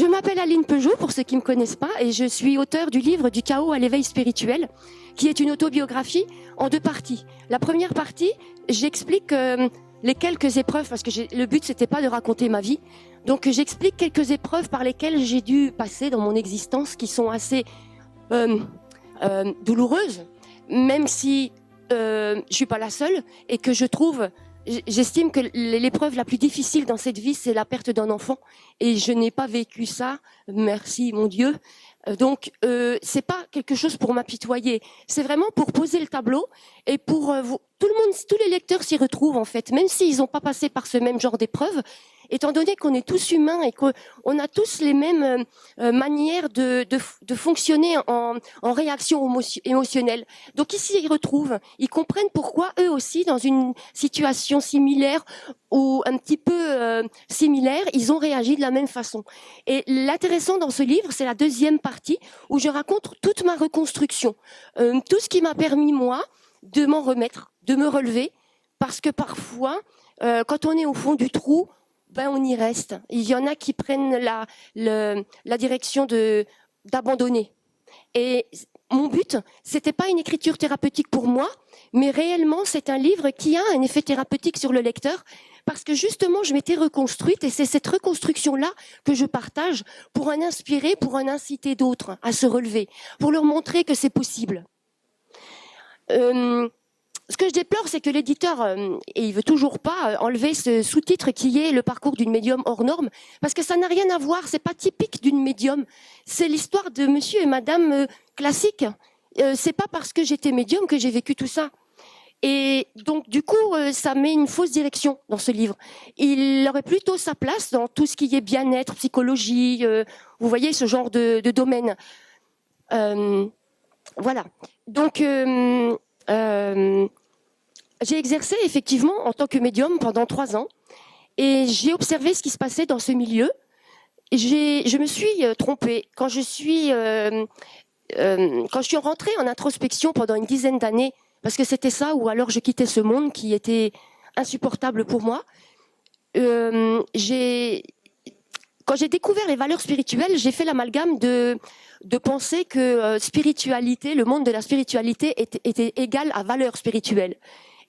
Je m'appelle Aline Peugeot, pour ceux qui ne me connaissent pas, et je suis auteure du livre Du chaos à l'éveil spirituel, qui est une autobiographie en 2 parties. La première partie, j'explique les quelques épreuves, parce que le but, c'était pas de raconter ma vie. Donc, j'explique quelques épreuves par lesquelles j'ai dû passer dans mon existence, qui sont assez douloureuses, même si je suis pas la seule, et que j'estime que l'épreuve la plus difficile dans cette vie, c'est la perte d'un enfant. Et je n'ai pas vécu ça, merci mon Dieu. Donc, c'est pas quelque chose pour m'apitoyer. C'est vraiment pour poser le tableau et pour tout le monde, tous les lecteurs s'y retrouvent en fait, même s'ils n'ont pas passé par ce même genre d'épreuve. Étant donné qu'on est tous humains et qu'on a tous les mêmes manières de fonctionner en réaction émotionnelle. Donc ici, ils retrouvent, ils comprennent pourquoi eux aussi, dans une situation similaire ou un petit peu similaire, ils ont réagi de la même façon. Et l'intéressant dans ce livre, c'est la deuxième partie où je raconte toute ma reconstruction, tout ce qui m'a permis, moi, de m'en remettre, de me relever, parce que parfois, quand on est au fond du trou, on y reste. Il y en a qui prennent la direction d'abandonner. Et mon but, c'était pas une écriture thérapeutique pour moi, mais réellement, c'est un livre qui a un effet thérapeutique sur le lecteur, parce que justement, je m'étais reconstruite, et c'est cette reconstruction-là que je partage pour en inspirer, pour en inciter d'autres à se relever, pour leur montrer que c'est possible. Ce que je déplore, c'est que l'éditeur, et il veut toujours pas enlever ce sous-titre qui est le parcours d'une médium hors norme, parce que ça n'a rien à voir, c'est pas typique d'une médium. C'est l'histoire de monsieur et madame classique. C'est pas parce que j'étais médium que j'ai vécu tout ça. Et donc, du coup, ça met une fausse direction dans ce livre. Il aurait plutôt sa place dans tout ce qui est bien-être, psychologie, vous voyez, ce genre de domaine. Voilà. Donc, j'ai exercé effectivement en tant que médium pendant 3 ans et j'ai observé ce qui se passait dans ce milieu. Je me suis trompée quand je suis rentrée en introspection pendant une dizaine d'années, parce que c'était ça, ou alors je quittais ce monde qui était insupportable pour moi. Quand j'ai découvert les valeurs spirituelles, j'ai fait l'amalgame de penser que spiritualité, le monde de la spiritualité était égal à valeur spirituelle.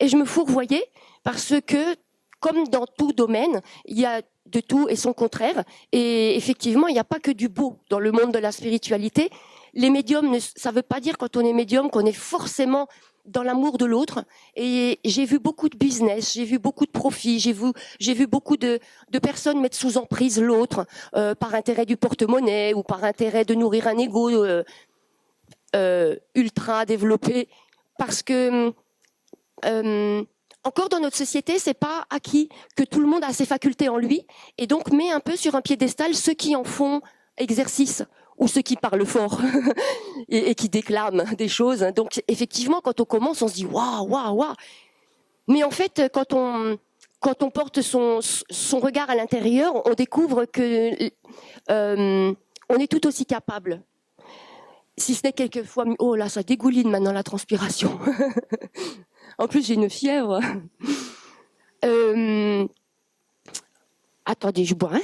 Et je me fourvoyais parce que, comme dans tout domaine, il y a de tout et son contraire. Et effectivement, il n'y a pas que du beau dans le monde de la spiritualité. Les médiums, ça ne veut pas dire quand on est médium qu'on est forcément dans l'amour de l'autre. Et j'ai vu beaucoup de business, j'ai vu beaucoup de profits, j'ai vu beaucoup de personnes mettre sous emprise l'autre par intérêt du porte-monnaie ou par intérêt de nourrir un ego ultra développé. Parce que encore dans notre société, c'est pas acquis que tout le monde a ses facultés en lui, et donc met un peu sur un piédestal ceux qui en font exercice ou ceux qui parlent fort et qui déclament des choses. Donc effectivement, quand on commence, on se dit waouh, waouh, waouh. Mais en fait, quand on porte son regard à l'intérieur, on découvre que on est tout aussi capable. Si ce n'est quelquefois, oh là, ça dégouline maintenant la transpiration. En plus, j'ai une fièvre. Attendez, je bois.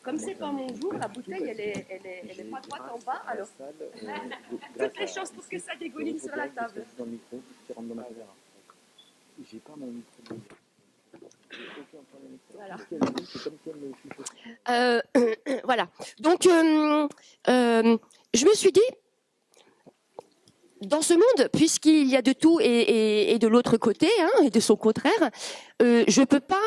Comme c'est pas mon jour, la bouteille, elle est pas droite en bas. Alors, toutes les chances pour que ça dégouline sur la table. J'ai pas mon micro. Voilà. Voilà. Donc, je me suis dit, dans ce monde, puisqu'il y a de tout et de l'autre côté, et de son contraire, je peux pas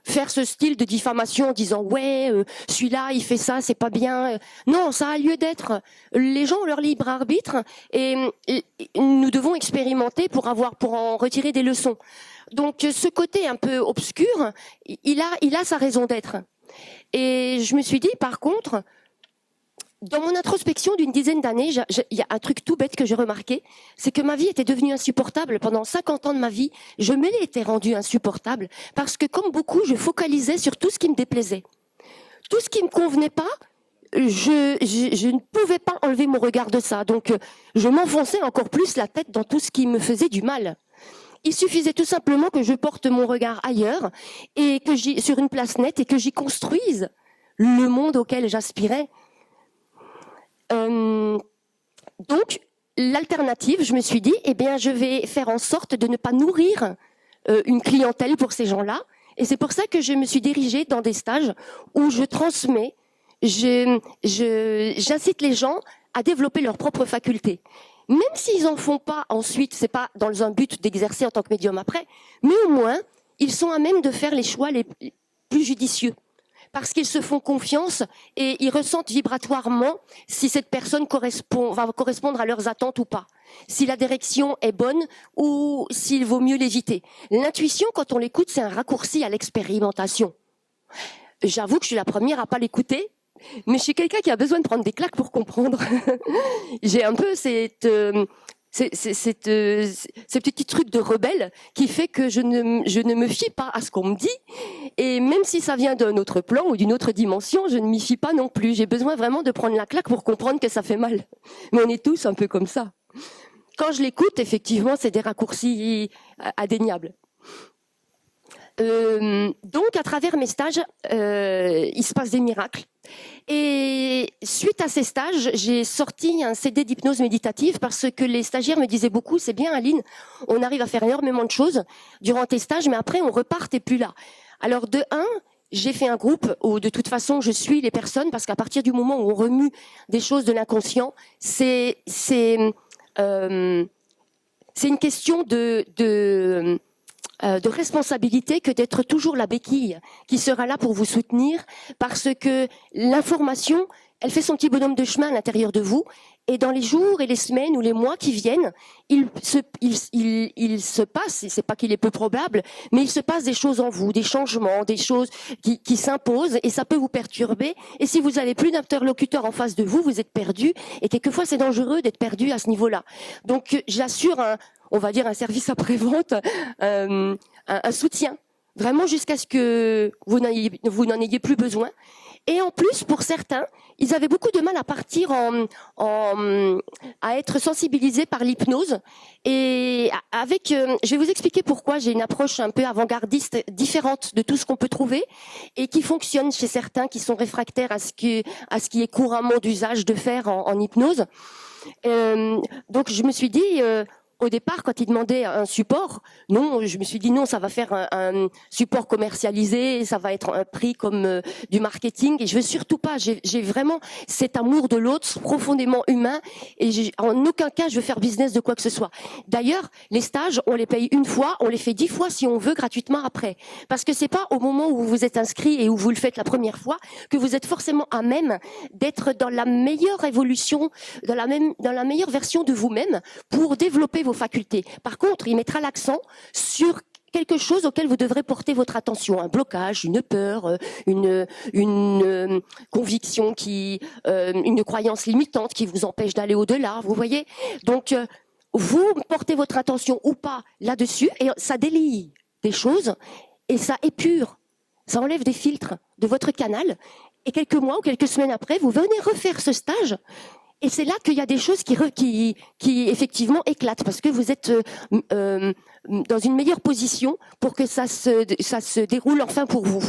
faire ce style de diffamation en disant ouais, celui-là il fait ça, c'est pas bien. Non, ça a lieu d'être. Les gens ont leur libre arbitre et nous devons expérimenter pour en retirer des leçons. Donc ce côté un peu obscur, il a sa raison d'être. Et je me suis dit, par contre, dans mon introspection d'une dizaine d'années, il y a un truc tout bête que j'ai remarqué, c'est que ma vie était devenue insupportable. Pendant 50 ans de ma vie, je me l'étais rendue insupportable parce que, comme beaucoup, je focalisais sur tout ce qui me déplaisait. Tout ce qui me convenait pas, je ne pouvais pas enlever mon regard de ça. Donc, je m'enfonçais encore plus la tête dans tout ce qui me faisait du mal. Il suffisait tout simplement que je porte mon regard ailleurs et que sur une place nette et que j'y construise le monde auquel j'aspirais. Donc, l'alternative, je me suis dit, eh bien, je vais faire en sorte de ne pas nourrir une clientèle pour ces gens-là. Et c'est pour ça que je me suis dirigée dans des stages où je transmets, j'incite les gens à développer leurs propres facultés. Même s'ils en font pas ensuite, c'est pas dans un but d'exercer en tant que médium après, mais au moins, ils sont à même de faire les choix les plus judicieux. Parce qu'ils se font confiance et ils ressentent vibratoirement si cette personne va correspondre à leurs attentes ou pas. Si la direction est bonne ou s'il vaut mieux l'éviter. L'intuition, quand on l'écoute, c'est un raccourci à l'expérimentation. J'avoue que je suis la première à pas l'écouter, mais je suis quelqu'un qui a besoin de prendre des claques pour comprendre. J'ai un peu ces petits trucs de rebelle qui fait que je ne me fie pas à ce qu'on me dit. Et même si ça vient d'un autre plan ou d'une autre dimension, je ne m'y fie pas non plus. J'ai besoin vraiment de prendre la claque pour comprendre que ça fait mal. Mais on est tous un peu comme ça. Quand je l'écoute, effectivement, c'est des raccourcis indéniables. Donc, à travers mes stages, il se passe des miracles. Et suite à ces stages, j'ai sorti un CD d'hypnose méditative parce que les stagiaires me disaient beaucoup, c'est bien Aline, on arrive à faire énormément de choses durant tes stages, mais après on repart, t'es plus là. Alors de un, j'ai fait un groupe où de toute façon je suis les personnes parce qu'à partir du moment où on remue des choses de l'inconscient, c'est une question de responsabilité que d'être toujours la béquille qui sera là pour vous soutenir parce que l'information, elle fait son petit bonhomme de chemin à l'intérieur de vous et dans les jours et les semaines ou les mois qui viennent, il se passe, c'est pas qu'il est peu probable, mais il se passe des choses en vous, des changements, des choses qui s'imposent et ça peut vous perturber et si vous n'avez plus d'interlocuteur en face de vous, vous êtes perdu et quelquefois c'est dangereux d'être perdu à ce niveau-là. Donc j'assure on va dire un service après-vente, un soutien, vraiment jusqu'à ce que vous n'en ayez plus besoin. Et en plus, pour certains, ils avaient beaucoup de mal à partir à être sensibilisés par l'hypnose. Et je vais vous expliquer pourquoi j'ai une approche un peu avant-gardiste, différente de tout ce qu'on peut trouver, et qui fonctionne chez certains qui sont réfractaires à ce qui est couramment d'usage de faire en hypnose. Donc je me suis dit, au départ, quand ils demandaient un support, non, je me suis dit non, ça va faire un support commercialisé, ça va être un prix comme du marketing. Et je veux surtout pas. J'ai vraiment cet amour de l'autre profondément humain. Et en aucun cas je veux faire business de quoi que ce soit. D'ailleurs, les stages, on les paye une fois, on les fait 10 fois si on veut gratuitement après. Parce que c'est pas au moment où vous vous êtes inscrit et où vous le faites la première fois que vous êtes forcément à même d'être dans la meilleure évolution, dans la meilleure version de vous-même pour développer vos facultés. Par contre, il mettra l'accent sur quelque chose auquel vous devrez porter votre attention, un blocage, une peur, une conviction une croyance limitante qui vous empêche d'aller au-delà, vous voyez. Donc, vous portez votre attention ou pas là-dessus et ça délie des choses et ça épure, ça enlève des filtres de votre canal et quelques mois ou quelques semaines après, vous venez refaire ce stage. Et c'est là qu'il y a des choses qui effectivement éclatent parce que vous êtes dans une meilleure position pour que ça se déroule enfin pour vous.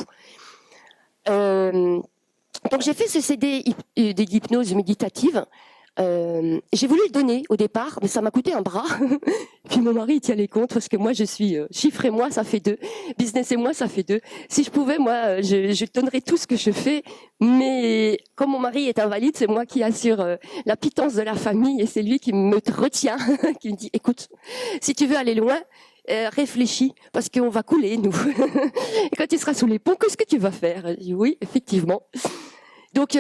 Donc j'ai fait ce CD d'hypnose méditative. J'ai voulu le donner au départ, mais ça m'a coûté un bras. Puis mon mari il tient les comptes parce que moi je suis chiffre et moi ça fait 2, business et moi ça fait 2. Si je pouvais, moi je donnerais tout ce que je fais, mais comme mon mari est invalide, c'est moi qui assure la pitance de la famille et c'est lui qui me retient, qui me dit écoute, si tu veux aller loin, réfléchis parce qu'on va couler nous. Et quand tu seras sous les ponts, qu'est-ce que tu vas faire? Je dis oui, effectivement. Donc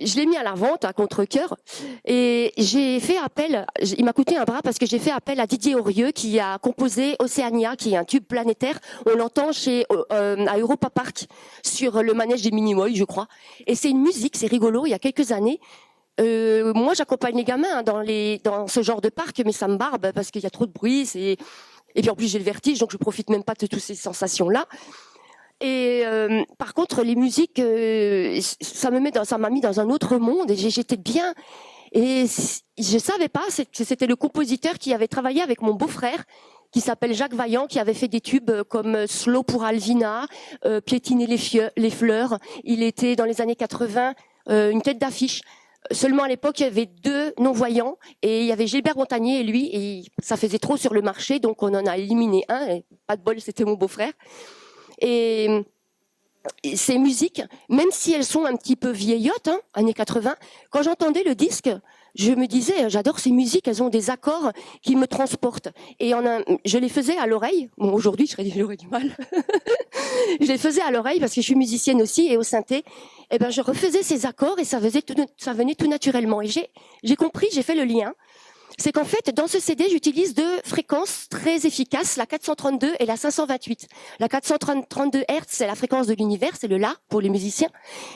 je l'ai mis à la vente à contre-cœur et j'ai fait appel, il m'a coûté un bras parce que j'ai fait appel à Didier Aurieux qui a composé Océania, qui est un tube planétaire. On l'entend à Europa Park sur le manège des Minimoys, je crois. Et c'est une musique, c'est rigolo, il y a quelques années. Moi, j'accompagne les gamins dans ce genre de parc, mais ça me barbe parce qu'il y a trop de bruit. Et puis en plus, j'ai le vertige, donc je profite même pas de toutes ces sensations-là. Et par contre, les musiques, ça m'a mis dans un autre monde et j'étais bien. Et je savais pas que c'était le compositeur qui avait travaillé avec mon beau-frère qui s'appelle Jacques Vaillant, qui avait fait des tubes comme Slow pour Alvina, Piétiner les fleurs. Il était dans les années 80 une tête d'affiche. Seulement à l'époque, il y avait 2 non-voyants et il y avait Gilbert Montagnier et lui, et ça faisait trop sur le marché, donc on en a éliminé un. Et pas de bol, c'était mon beau-frère. Et ces musiques, même si elles sont un petit peu vieillottes, années 80, quand j'entendais le disque, je me disais, j'adore ces musiques, elles ont des accords qui me transportent. Et je les faisais à l'oreille. Bon, aujourd'hui, j'aurais du mal. Je les faisais à l'oreille parce que je suis musicienne aussi et au synthé. Et ben, je refaisais ces accords et ça venait tout naturellement. Et j'ai compris, j'ai fait le lien. C'est qu'en fait, dans ce CD, j'utilise 2 fréquences très efficaces, la 432 et la 528. La 432 Hz, c'est la fréquence de l'univers, c'est le La pour les musiciens.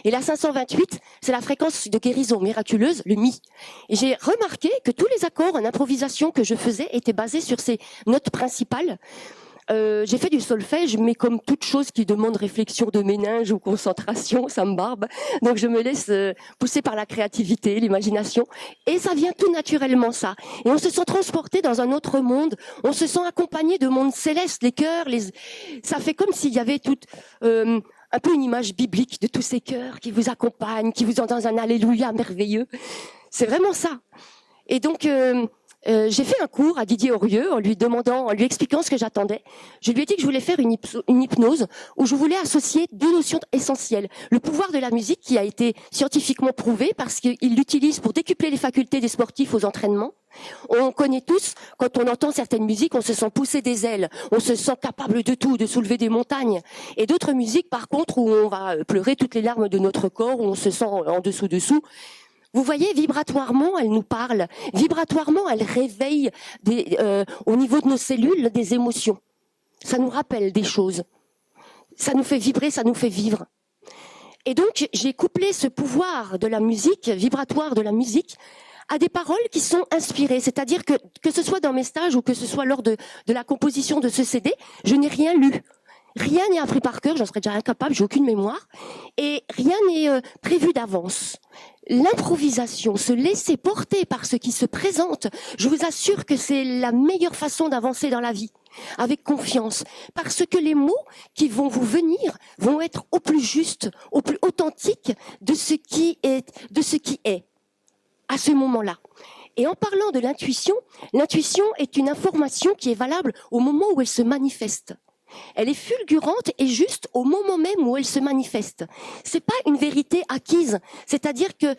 Et la 528, c'est la fréquence de guérison miraculeuse, le Mi. Et j'ai remarqué que tous les accords en improvisation que je faisais étaient basés sur ces notes principales. J'ai fait du solfège, mais comme toute chose qui demande réflexion de méninge ou concentration, ça me barbe. Donc je me laisse pousser par la créativité, l'imagination, et ça vient tout naturellement, ça. Et on se sent transporté dans un autre monde, on se sent accompagné de mondes célestes, les chœurs, ça fait comme s'il y avait toute un peu une image biblique de tous ces chœurs qui vous accompagnent, qui vous ont dans un alléluia merveilleux. C'est vraiment ça. Et donc j'ai fait un cours à Didier Aurieux en lui expliquant ce que j'attendais. Je lui ai dit que je voulais faire une hypnose où je voulais associer 2 notions essentielles. Le pouvoir de la musique qui a été scientifiquement prouvé parce qu'il l'utilise pour décupler les facultés des sportifs aux entraînements. On connaît tous, quand on entend certaines musiques, on se sent pousser des ailes, on se sent capable de tout, de soulever des montagnes. Et d'autres musiques, par contre, où on va pleurer toutes les larmes de notre corps, où on se sent en dessous. Vous voyez, vibratoirement, elle nous parle. Vibratoirement, elle réveille au niveau de nos cellules des émotions. Ça nous rappelle des choses. Ça nous fait vibrer, ça nous fait vivre. Et donc, j'ai couplé ce pouvoir de la musique, vibratoire de la musique, à des paroles qui sont inspirées. C'est-à-dire que ce soit dans mes stages ou que ce soit lors de la composition de ce CD, je n'ai rien lu. Rien n'est appris par cœur, j'en serais déjà incapable, j'ai aucune mémoire. Et rien n'est prévu d'avance. L'improvisation, se laisser porter par ce qui se présente, je vous assure que c'est la meilleure façon d'avancer dans la vie, avec confiance. Parce que les mots qui vont vous venir vont être au plus juste, au plus authentique de ce qui est à ce moment-là. Et en parlant de l'intuition, l'intuition est une information qui est valable au moment où elle se manifeste. Elle est fulgurante et juste au moment même où elle se manifeste. C'est pas une vérité acquise. C'est-à-dire que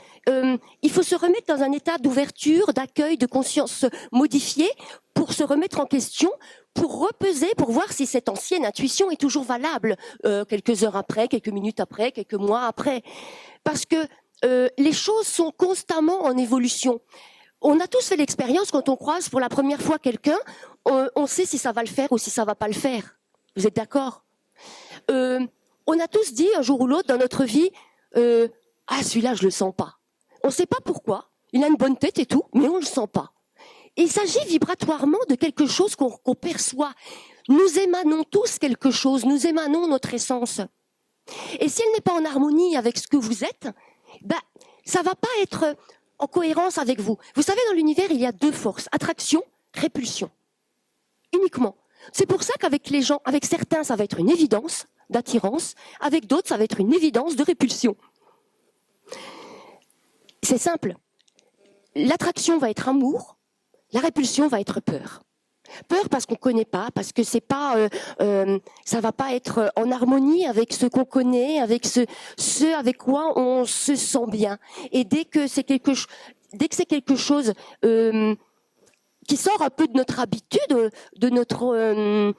il faut se remettre dans un état d'ouverture, d'accueil, de conscience modifiée pour se remettre en question, pour repeser, pour voir si cette ancienne intuition est toujours valable quelques heures après, quelques minutes après, quelques mois après. Parce que les choses sont constamment en évolution. On a tous fait l'expérience quand on croise pour la première fois quelqu'un, on sait si ça va le faire ou si ça va pas le faire. Vous êtes d'accord? On a tous dit un jour ou l'autre dans notre vie, ah celui-là je le sens pas. On ne sait pas pourquoi. Il a une bonne tête et tout, mais on le sent pas. Et il s'agit vibratoirement de quelque chose qu'on perçoit. Nous émanons tous quelque chose. Nous émanons notre essence. Et si elle n'est pas en harmonie avec ce que vous êtes, ça va pas être en cohérence avec vous. Vous savez, dans l'univers, il y a 2 forces, attraction, répulsion. Uniquement. C'est pour ça qu'avec les gens, avec certains, ça va être une évidence d'attirance, avec d'autres, ça va être une évidence de répulsion. C'est simple. L'attraction va être amour, la répulsion va être peur. Peur parce qu'on connaît pas, parce que c'est pas, ça va pas être en harmonie avec ce qu'on connaît, avec ce avec quoi on se sent bien. Et dès que c'est quelque chose qui sort un peu de notre habitude, de notre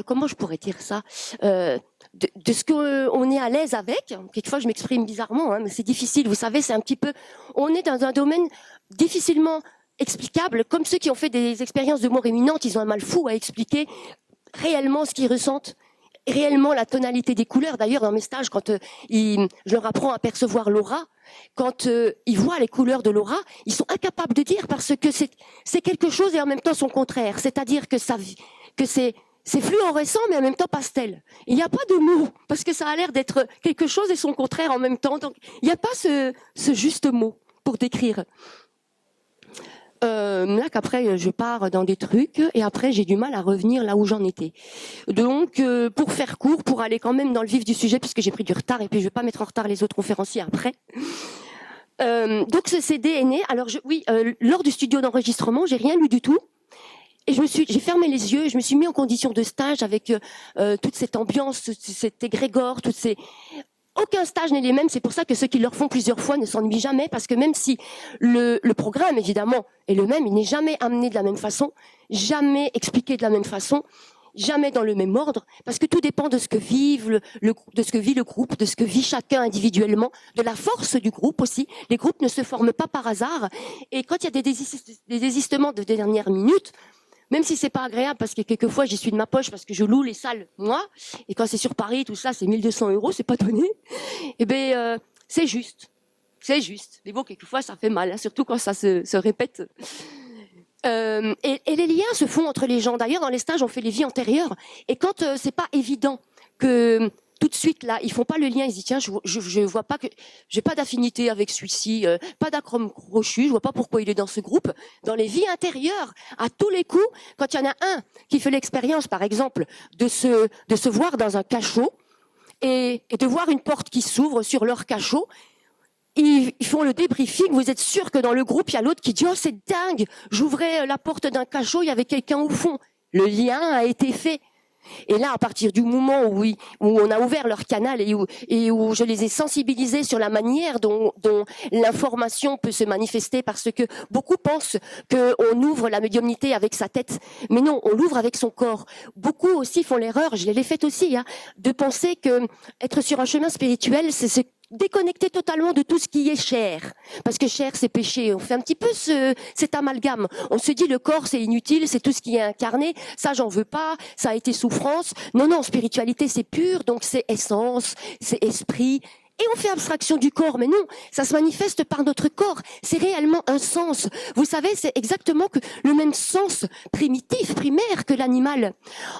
comment je pourrais dire ça, de ce qu'on est à l'aise avec. Quelquefois, je m'exprime bizarrement, mais c'est difficile. Vous savez, c'est un petit peu, on est dans un domaine difficilement explicable, comme ceux qui ont fait des expériences de mort imminente, ils ont un mal fou à expliquer réellement ce qu'ils ressentent, réellement la tonalité des couleurs. D'ailleurs, dans mes stages, quand je leur apprends à percevoir l'aura, quand ils voient les couleurs de l'aura, ils sont incapables de dire parce que c'est quelque chose et en même temps son contraire. C'est-à-dire que c'est fluorescent mais en même temps pastel. Il n'y a pas de mot parce que ça a l'air d'être quelque chose et son contraire en même temps. Donc il n'y a pas ce juste mot pour décrire. Là qu'après je pars dans des trucs et après j'ai du mal à revenir là où j'en étais. Donc pour faire court, pour aller quand même dans le vif du sujet puisque j'ai pris du retard et puis je vais pas mettre en retard les autres conférenciers après. Donc ce CD est né. Alors lors du studio d'enregistrement, j'ai rien lu du tout. Et j'ai fermé les yeux et je me suis mis en condition de stage avec toute cette ambiance, cet égrégore, aucun stage n'est les mêmes, c'est pour ça que ceux qui le refont plusieurs fois ne s'ennuient jamais, parce que même si le programme, évidemment, est le même, il n'est jamais amené de la même façon, jamais expliqué de la même façon, jamais dans le même ordre, parce que tout dépend de ce que de ce que vit le groupe, de ce que vit chacun individuellement, de la force du groupe aussi. Les groupes ne se forment pas par hasard, et quand il y a des désistements de dernière minute, même si c'est pas agréable, parce que quelquefois j'y suis de ma poche, parce que je loue les salles, moi, et quand c'est sur Paris, tout ça, c'est 1 200 €, c'est pas donné, eh ben, c'est juste. C'est juste. Mais bon, quelquefois, ça fait mal, hein, surtout quand ça se répète. Et les liens se font entre les gens. D'ailleurs, dans les stages, on fait les vies antérieures. Et quand c'est pas évident que tout de suite, là, ils font pas le lien, ils se disent, tiens, je vois pas que, j'ai pas d'affinité avec celui-ci, pas d'acrome crochu, je vois pas pourquoi il est dans ce groupe. Dans les vies intérieures, à tous les coups, quand il y en a un qui fait l'expérience, par exemple, de se voir dans un cachot, et de voir une porte qui s'ouvre sur leur cachot, ils font le débriefing, vous êtes sûr que dans le groupe, il y a l'autre qui dit « Oh, c'est dingue, j'ouvrais la porte d'un cachot, il y avait quelqu'un au fond. » Le lien a été fait. Et là, à partir du moment où on a ouvert leur canal et où je les ai sensibilisés sur la manière dont l'information peut se manifester, parce que beaucoup pensent qu'on ouvre la médiumnité avec sa tête, mais non, on l'ouvre avec son corps. Beaucoup aussi font l'erreur, je l'ai faite aussi, hein, de penser que être sur un chemin spirituel, c'est se déconnecter totalement de tout ce qui est chair, parce que chair c'est péché. On fait un petit peu cet amalgame. On se dit le corps c'est inutile, c'est tout ce qui est incarné, ça j'en veux pas, ça a été souffrance. Non, spiritualité c'est pur, donc c'est essence, c'est esprit. Et on fait abstraction du corps, mais non, ça se manifeste par notre corps. C'est réellement un sens. Vous savez, c'est exactement le même sens primitif, primaire que l'animal.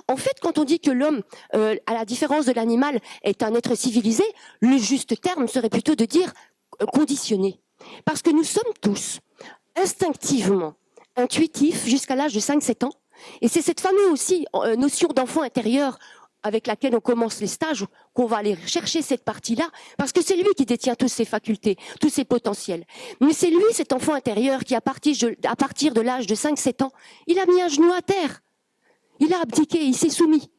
En fait, quand on dit que l'homme, à la différence de l'animal, est un être civilisé, le juste terme serait plutôt de dire conditionné. Parce que nous sommes tous instinctivement intuitifs jusqu'à l'âge de 5-7 ans. Et c'est cette fameuse aussi notion d'enfant intérieur avec laquelle on commence les stages, qu'on va aller chercher cette partie-là, parce que c'est lui qui détient toutes ses facultés, tous ses potentiels. Mais c'est lui, cet enfant intérieur, qui à partir de l'âge de 5-7 ans, il a mis un genou à terre. Il a abdiqué, il s'est soumis.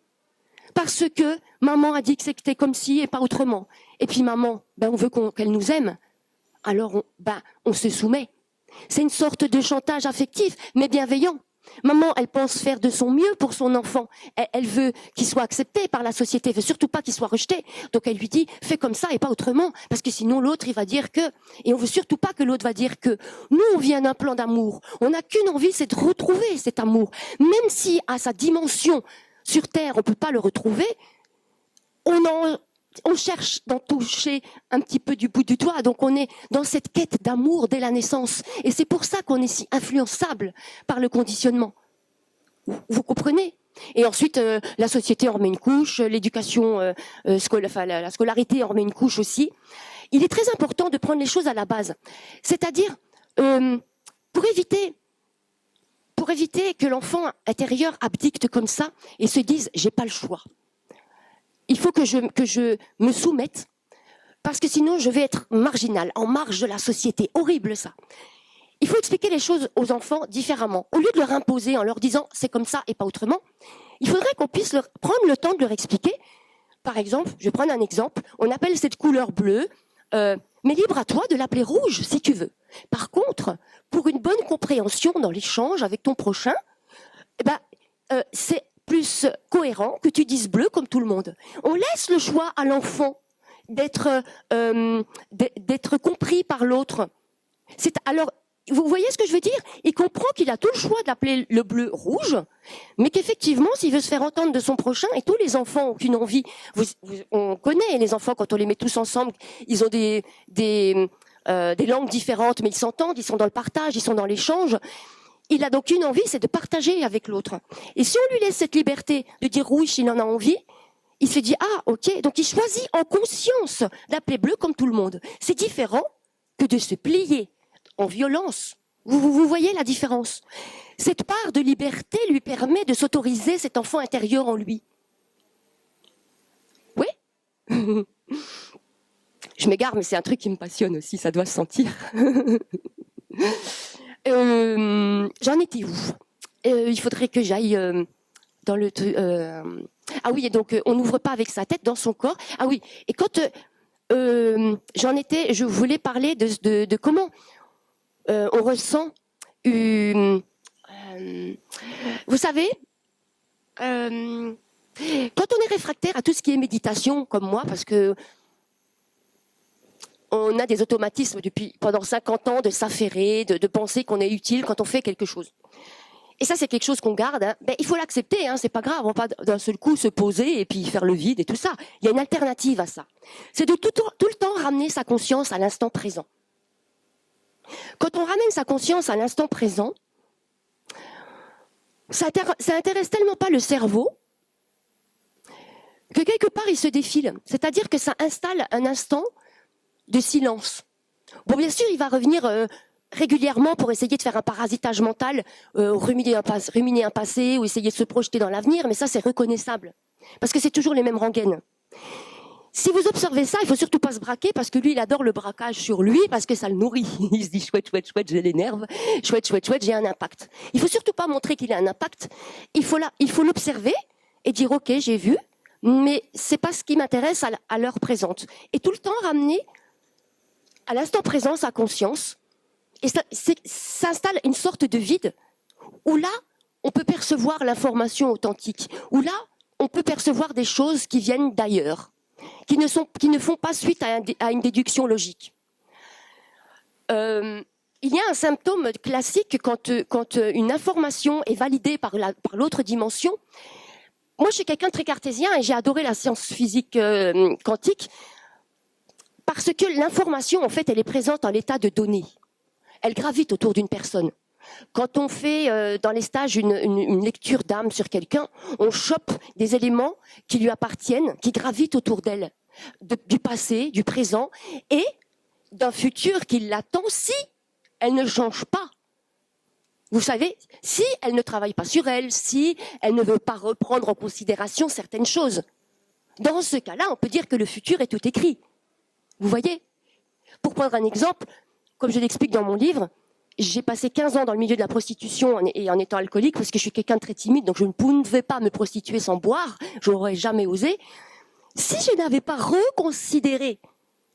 Parce que maman a dit que c'était comme ci et pas autrement. Et puis maman, on veut qu'elle nous aime. Alors on se soumet. C'est une sorte de chantage affectif, mais bienveillant. Maman, elle pense faire de son mieux pour son enfant. Elle veut qu'il soit accepté par la société. Elle veut surtout pas qu'il soit rejeté. Donc elle lui dit, fais comme ça et pas autrement. Parce que sinon l'autre, il va dire que... Et on veut surtout pas que l'autre va dire que... Nous, on vient d'un plan d'amour. On n'a qu'une envie, c'est de retrouver cet amour. Même si à sa dimension sur Terre, on peut pas le retrouver, on cherche d'en toucher un petit peu du bout du doigt. Donc on est dans cette quête d'amour dès la naissance. Et c'est pour ça qu'on est si influençable par le conditionnement. Vous comprenez ? Et ensuite, la société en remet une couche, l'éducation, la scolarité en remet une couche aussi. Il est très important de prendre les choses à la base. C'est-à-dire, pour éviter que l'enfant intérieur abdicte comme ça et se dise « j'ai pas le choix ». Il faut que je me soumette, parce que sinon je vais être marginal, en marge de la société. Horrible ça. Il faut expliquer les choses aux enfants différemment. Au lieu de leur imposer en leur disant c'est comme ça et pas autrement, il faudrait qu'on puisse prendre le temps de leur expliquer. Par exemple, je vais prendre un exemple, on appelle cette couleur bleue, mais libre à toi de l'appeler rouge si tu veux. Par contre, pour une bonne compréhension dans l'échange avec ton prochain, c'est plus cohérent que tu dises bleu comme tout le monde. On laisse le choix à l'enfant d'être compris par l'autre. Alors, vous voyez ce que je veux dire ? Il comprend qu'il a tout le choix d'appeler le bleu rouge, mais qu'effectivement, s'il veut se faire entendre de son prochain, et tous les enfants ont qu'une envie, on connaît les enfants quand on les met tous ensemble, ils ont des langues différentes, mais ils s'entendent, ils sont dans le partage, ils sont dans l'échange. Il a donc une envie, c'est de partager avec l'autre. Et si on lui laisse cette liberté de dire oui s'il en a envie, il se dit « Ah, ok ». Donc il choisit en conscience d'appeler bleu comme tout le monde. C'est différent que de se plier en violence Vous voyez la différence? Cette part de liberté lui permet de s'autoriser cet enfant intérieur en lui. Oui. Je m'égare, mais c'est un truc qui me passionne aussi, ça doit se sentir. J'en étais où? Il faudrait que j'aille dans le... Ah oui, et donc on n'ouvre pas avec sa tête dans son corps. Ah oui, et quand j'en étais, je voulais parler de comment on ressent... vous savez, quand on est réfractaire à tout ce qui est méditation, comme moi, parce que on a des automatismes depuis pendant 50 ans de s'affairer, de penser qu'on est utile quand on fait quelque chose. Et ça, c'est quelque chose qu'on garde. Hein. Ben, il faut l'accepter, hein, c'est pas grave. On va pas d'un seul coup se poser et puis faire le vide et tout ça. Il y a une alternative à ça. C'est de tout le temps ramener sa conscience à l'instant présent. Quand on ramène sa conscience à l'instant présent, ça intéresse tellement pas le cerveau que quelque part il se défile. C'est-à-dire que ça installe un instant de silence. Bon, bien sûr, il va revenir régulièrement pour essayer de faire un parasitage mental, ruminer un passé ou essayer de se projeter dans l'avenir, mais ça, c'est reconnaissable. Parce que c'est toujours les mêmes rengaines. Si vous observez ça, il faut surtout pas se braquer parce que lui, il adore le braquage sur lui parce que ça le nourrit. Il se dit chouette, chouette, chouette, j'ai les nerfs. Chouette, chouette, chouette, j'ai un impact. Il faut surtout pas montrer qu'il a un impact. Il faut l'observer et dire ok, j'ai vu, mais c'est pas ce qui m'intéresse à l'heure présente. Et tout le temps ramener à l'instant présent sa conscience. Et ça s'installe une sorte de vide où là, on peut percevoir l'information authentique. Où là, on peut percevoir des choses qui viennent d'ailleurs. Qui ne font pas suite à une déduction logique. Il y a un symptôme classique quand une information est validée par l'autre dimension. Moi, je suis quelqu'un de très cartésien et j'ai adoré la science physique quantique parce que l'information, en fait, elle est présente en l'état de données. Elle gravite autour d'une personne. Quand on fait dans les stages une lecture d'âme sur quelqu'un, on chope des éléments qui lui appartiennent, qui gravitent autour d'elle, du passé, du présent et d'un futur qui l'attend si elle ne change pas. Vous savez, si elle ne travaille pas sur elle, si elle ne veut pas reprendre en considération certaines choses. Dans ce cas-là, on peut dire que le futur est tout écrit. Vous voyez? Pour prendre un exemple, comme je l'explique dans mon livre, j'ai passé 15 ans dans le milieu de la prostitution et en étant alcoolique parce que je suis quelqu'un de très timide, donc je ne pouvais pas me prostituer sans boire, je n'aurais jamais osé. Si je n'avais pas reconsidéré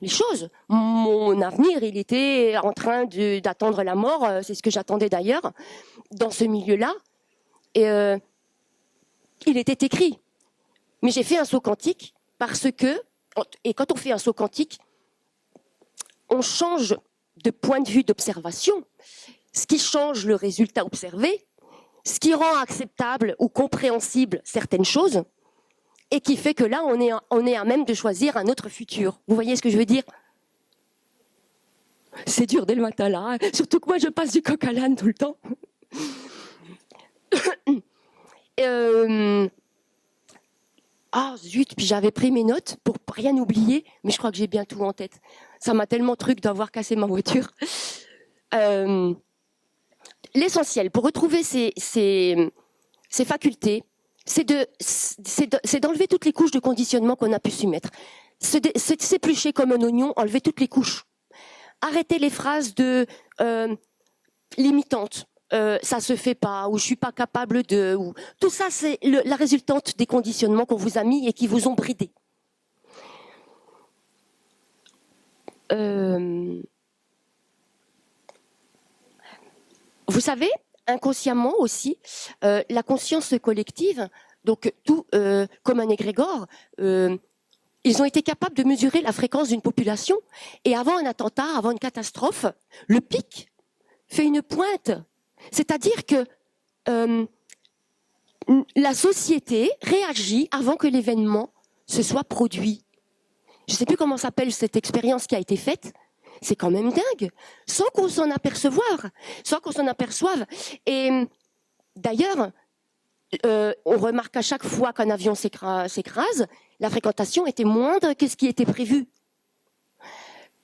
les choses, mon avenir, il était en train d'attendre la mort, c'est ce que j'attendais d'ailleurs, dans ce milieu-là, et il était écrit. Mais j'ai fait un saut quantique parce que, et quand on fait un saut quantique, on change de point de vue d'observation, ce qui change le résultat observé, ce qui rend acceptable ou compréhensible certaines choses, et qui fait que là, on est à même de choisir un autre futur. Vous voyez ce que je veux dire? C'est dur dès le matin là, surtout que moi je passe du coq à l'âne tout le temps. Ah zut, puis j'avais pris mes notes pour rien oublier, mais je crois que j'ai bien tout en tête. Ça m'a tellement truc d'avoir cassé ma voiture. L'essentiel pour retrouver ces facultés, c'est d'enlever toutes les couches de conditionnement qu'on a pu s'y mettre. S'éplucher comme un oignon, enlever toutes les couches. Arrêter les phrases limitantes. Ça se fait pas, ou je suis pas capable de, ou tout ça c'est la résultante des conditionnements qu'on vous a mis et qui vous ont bridé. Vous savez, inconsciemment aussi, la conscience collective, donc tout comme un égrégore, ils ont été capables de mesurer la fréquence d'une population et avant un attentat, avant une catastrophe, le pic fait une pointe. C'est-à-dire que la société réagit avant que l'événement se soit produit. Je ne sais plus comment s'appelle cette expérience qui a été faite. C'est quand même dingue, sans qu'on s'en aperçoive. Et d'ailleurs, on remarque à chaque fois qu'un avion s'écrase, la fréquentation était moindre que ce qui était prévu.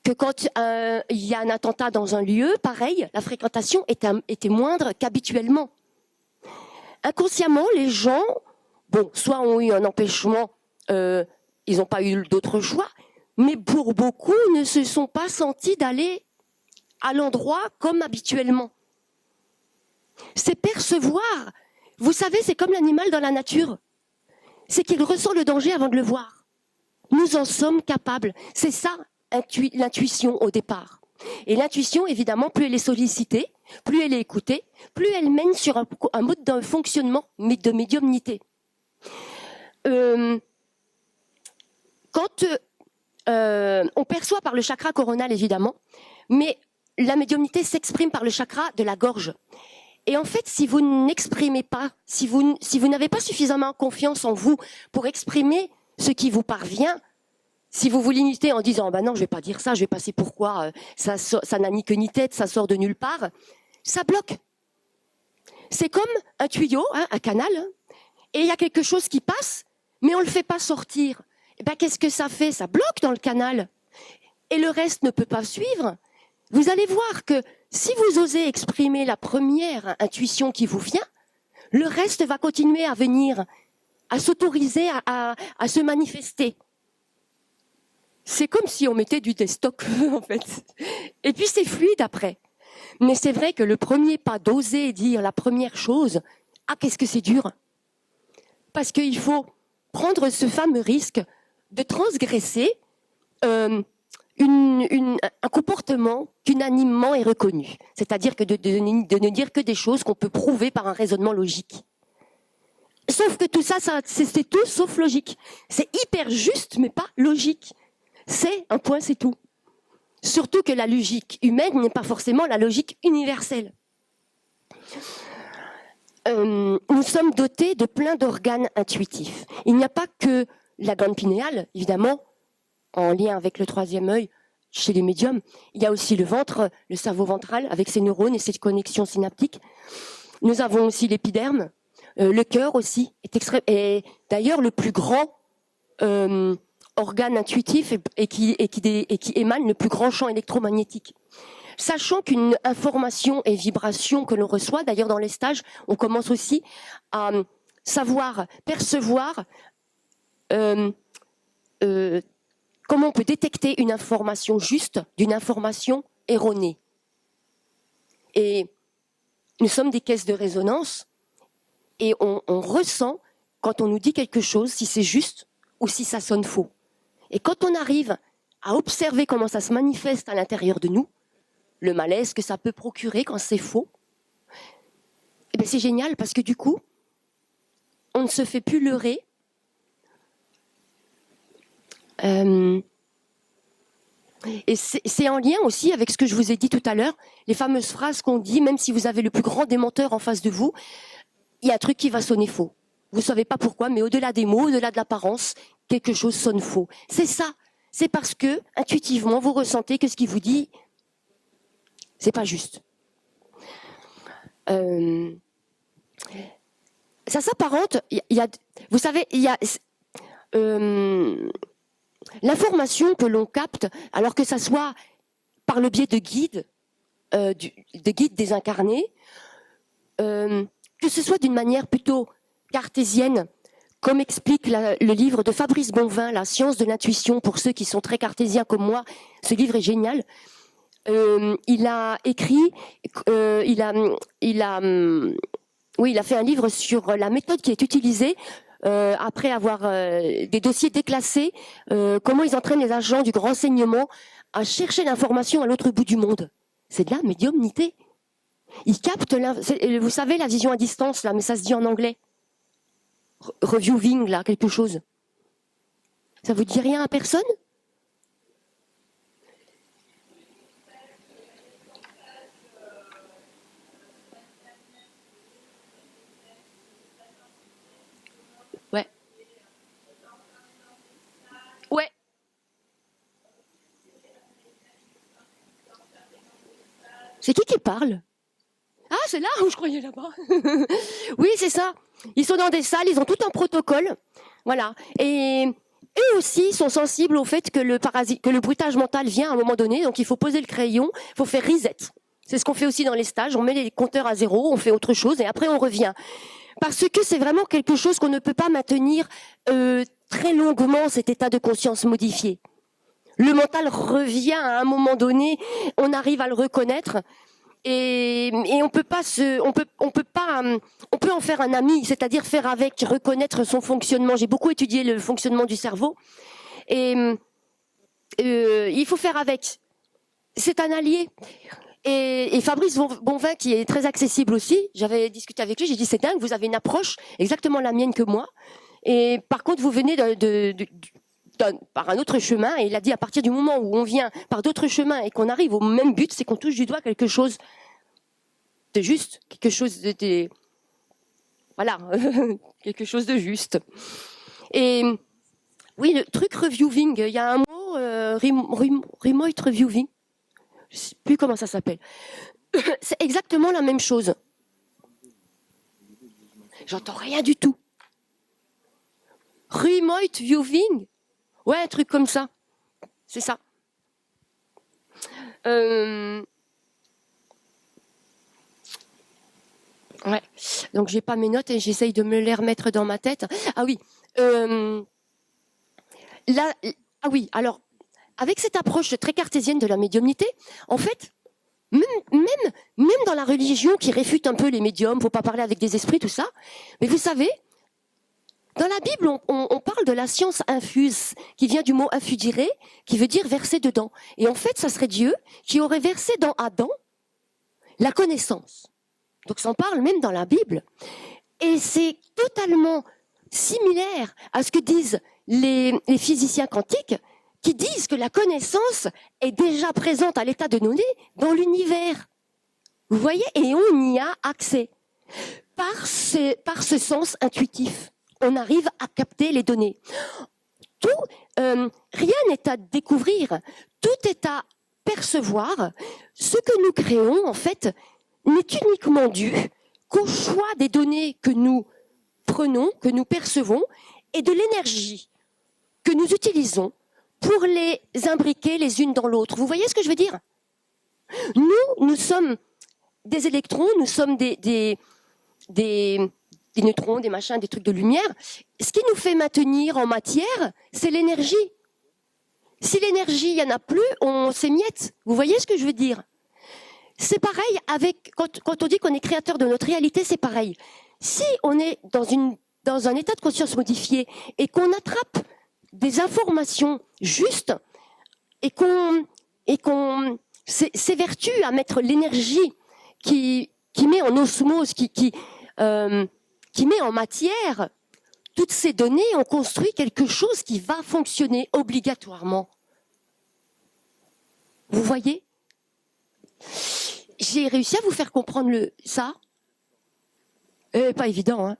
que quand il y a un attentat dans un lieu, pareil, la fréquentation était moindre qu'habituellement. Inconsciemment, les gens, bon, soit ont eu un empêchement, ils n'ont pas eu d'autre choix, mais pour beaucoup, ne se sont pas sentis d'aller à l'endroit comme habituellement. C'est percevoir. Vous savez, c'est comme l'animal dans la nature. C'est qu'il ressent le danger avant de le voir. Nous en sommes capables. C'est ça, l'intuition au départ. Et l'intuition, évidemment, plus elle est sollicitée, plus elle est écoutée, plus elle mène sur un mode de fonctionnement de médiumnité. Quand on perçoit par le chakra coronal, évidemment, mais la médiumnité s'exprime par le chakra de la gorge. Et en fait, si vous n'exprimez pas, si vous n'avez pas suffisamment confiance en vous pour exprimer ce qui vous parvient, si vous vous limitez en disant non, je vais pas dire ça, je vais passer pourquoi, ça n'a ni queue ni tête, ça sort de nulle part, ça bloque. C'est comme un tuyau, un canal, et il y a quelque chose qui passe, mais on le fait pas sortir. Et ben qu'est-ce que ça fait? Ça bloque dans le canal, et le reste ne peut pas suivre. Vous allez voir que si vous osez exprimer la première intuition qui vous vient, le reste va continuer à venir, à s'autoriser à se manifester. C'est comme si on mettait du destock, en fait. Et puis c'est fluide après. Mais c'est vrai que le premier pas d'oser dire la première chose, qu'est-ce que c'est dur. Parce qu'il faut prendre ce fameux risque de transgresser un comportement qu'unanimement est reconnu. C'est-à-dire que de ne dire que des choses qu'on peut prouver par un raisonnement logique. Sauf que tout ça c'est tout sauf logique. C'est hyper juste, mais pas logique. C'est un point, c'est tout. Surtout que la logique humaine n'est pas forcément la logique universelle. Nous sommes dotés de plein d'organes intuitifs. Il n'y a pas que la glande pinéale, évidemment, en lien avec le troisième œil chez les médiums. Il y a aussi le ventre, le cerveau ventral, avec ses neurones et ses connexions synaptiques. Nous avons aussi l'épiderme. Le cœur aussi est d'ailleurs le plus grand organe intuitif et qui émane le plus grand champ électromagnétique. Sachant qu'une information et vibration que l'on reçoit, d'ailleurs dans les stages, on commence aussi à savoir percevoir comment on peut détecter une information juste d'une information erronée. Et nous sommes des caisses de résonance et on ressent quand on nous dit quelque chose, si c'est juste ou si ça sonne faux. Et quand on arrive à observer comment ça se manifeste à l'intérieur de nous, le malaise que ça peut procurer quand c'est faux, eh bien c'est génial parce que du coup, on ne se fait plus leurrer. Et c'est en lien aussi avec ce que je vous ai dit tout à l'heure, les fameuses phrases qu'on dit, même si vous avez le plus grand démenteur en face de vous, il y a un truc qui va sonner faux. Vous ne savez pas pourquoi, mais au-delà des mots, au-delà de l'apparence, quelque chose sonne faux. C'est ça. C'est parce que, intuitivement, vous ressentez que ce qu'il vous dit, c'est pas juste. Ça s'apparente. Vous savez, il y a l'information que l'on capte, alors que ça soit par le biais de guides, de guides désincarnés, que ce soit d'une manière plutôt cartésienne, comme explique le livre de Fabrice Bonvin, La science de l'intuition, pour ceux qui sont très cartésiens comme moi, ce livre est génial. Il a écrit, il a fait un livre sur la méthode qui est utilisée après avoir des dossiers déclassés, comment ils entraînent les agents du grand renseignement à chercher l'information à l'autre bout du monde. C'est de la médiumnité. Ils captent, vous savez, la vision à distance, là, mais ça se dit en anglais. Reviewing, là, quelque chose. Ça vous dit rien à personne? Ouais. Ouais. C'est qui parle? Ah, c'est là où je croyais là-bas. Oui, c'est ça. Ils sont dans des salles, ils ont tout un protocole. Voilà. Et eux aussi sont sensibles au fait que le bruitage mental vient à un moment donné, donc il faut poser le crayon, il faut faire reset. C'est ce qu'on fait aussi dans les stages, on met les compteurs à zéro, on fait autre chose et après on revient. Parce que c'est vraiment quelque chose qu'on ne peut pas maintenir très longuement, cet état de conscience modifié. Le mental revient à un moment donné, on arrive à le reconnaître et on peut en faire un ami, c'est-à-dire faire avec, reconnaître son fonctionnement. J'ai beaucoup étudié le fonctionnement du cerveau et il faut faire avec. C'est un allié. Et Fabrice Bonvin, qui est très accessible aussi, j'avais discuté avec lui, j'ai dit c'est dingue, vous avez une approche exactement la mienne que moi. Et par contre, vous venez par un autre chemin. Et il a dit à partir du moment où on vient par d'autres chemins et qu'on arrive au même but, c'est qu'on touche du doigt quelque chose de juste, quelque chose de voilà, quelque chose de juste. Et oui, le truc reviewing, il y a un mot, remote reviewing. Je ne sais plus comment ça s'appelle. C'est exactement la même chose. J'entends rien du tout. Remote viewing, ouais, un truc comme ça. C'est ça. Ouais. Donc j'ai pas mes notes et j'essaye de me les remettre dans ma tête. Ah oui. Ah oui. Alors, avec cette approche très cartésienne de la médiumnité, en fait, même dans la religion qui réfute un peu les médiums, faut pas parler avec des esprits, tout ça. Mais vous savez, dans la Bible, on parle de la science infuse, qui vient du mot infudire, qui veut dire verser dedans. Et en fait, ça serait Dieu qui aurait versé dans Adam la connaissance. Donc, ça en parle même dans la Bible. Et c'est totalement similaire à ce que disent les physiciens quantiques, qui disent que la connaissance est déjà présente à l'état de données dans l'univers. Vous voyez? Et on y a accès par ce sens intuitif. On arrive à capter les données. Rien n'est à découvrir, tout est à percevoir. Ce que nous créons, en fait, n'est uniquement dû qu'au choix des données que nous prenons, que nous percevons, et de l'énergie que nous utilisons pour les imbriquer les unes dans l'autre. Vous voyez ce que je veux dire? Nous sommes des électrons, nous sommes des neutrons, des machins, des trucs de lumière. Ce qui nous fait maintenir en matière, c'est l'énergie. Si l'énergie, il n'y en a plus, on s'émiette. Vous voyez ce que je veux dire? C'est pareil avec, quand on dit qu'on est créateur de notre réalité, c'est pareil. Si on est dans un état de conscience modifié et qu'on attrape des informations justes et qu'on s'évertue à mettre l'énergie qui met en osmose, qui met en matière toutes ces données, on construit quelque chose qui va fonctionner obligatoirement. Vous voyez? J'ai réussi à vous faire comprendre ça. Pas évident, hein.